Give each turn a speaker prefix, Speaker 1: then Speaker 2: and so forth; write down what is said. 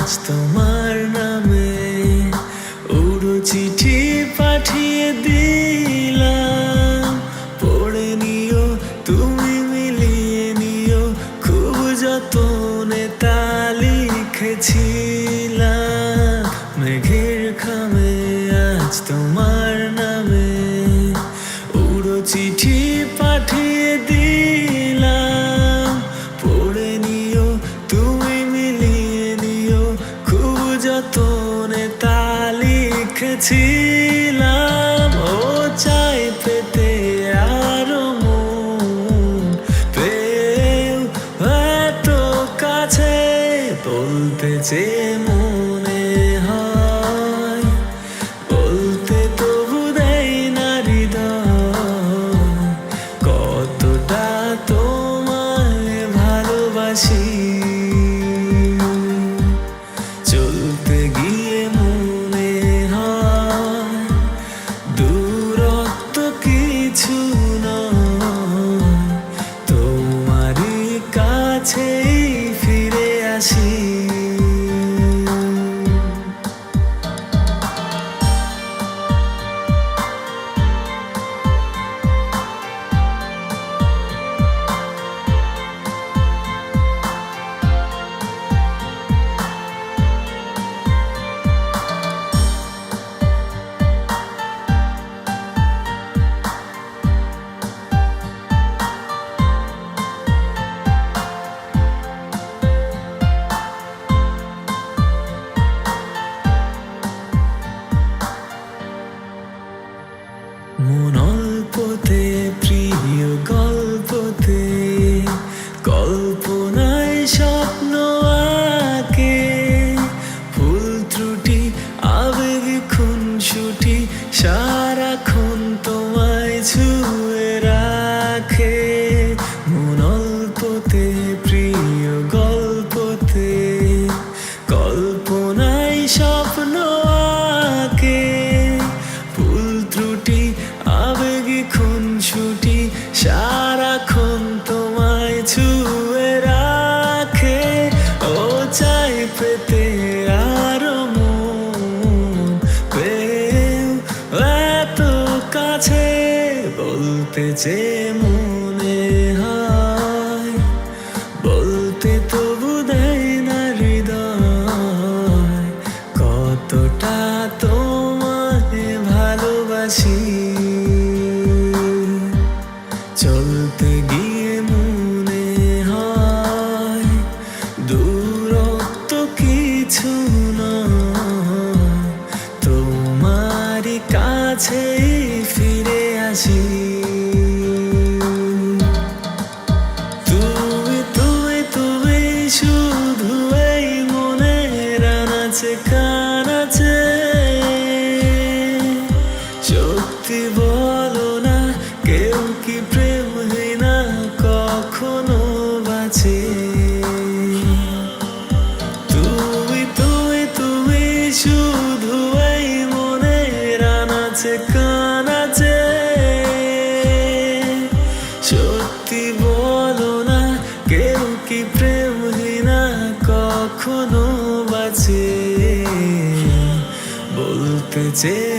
Speaker 1: আজ তোমার নামে উড়ো চিঠি পাঠিয়ে দিলাম, পড়ে নিও তুমি মিলিয়ে নিও, খুব যতনে তা লিখেছিলাম। মেঘের খামে আজ তোমার নামে উড়ো চিঠি পাঠিয়ে দিলাম, পড়ে নিও তুমি মিলিয়ে নিও, খুব যতনে তা লিখেছিলাম। ও চাই পেতে আরো মন পেও এত কাছে, বলতে চেয়ে মনে হয় বলতে তবু দেয় না হৃদয়, কতটা তোমায় ভালোবাসি। চলতে গিয়ে মনে হয় দূরত্ব কিছু নয়, তোমারই কাছেই ফিরে আসি। মন অল্পতে প্রিয় গল্পতে, কল্পনায় স্বপ্ন আঁকে, ভুল ত্রুটি আবেগ খুনসুটি সারাক্ষণ তোমায় ছুঁয়ে রাখে। মন অল্পতে প্রিয় গল্পতে, কল্পনায় স্বপ্ন আঁকে, ভুল ত্রুটি আবেগী খুনসুটি সারাক্ষণ তোমায় ছুঁয়ে রাখে। ও চাই পেতে আরো মন পেও এত কাছে, বলতে চেয়ে মনে হয় বলতে তবু দেয় না হৃদয়, কতটা তোমায় ভালোবাসি। চলতে গিয়ে মনে হয় দূরত্ব কিছু নয়, তোমারই কাছেই ফিরে আসি। তুমি তুমি তুমি শুধু এই মনের আনাচে কানাচে, সত্যি বলো না কেউ কি প্রেমহীনা কখনো বাঁচে। তুমি তুমি তুমি শুধু এই মনের আনাচে কানাচে, সত্যি বলো না কেউ কি প্রেমহীনা কখনো বাঁচে। বলতে চেয়ে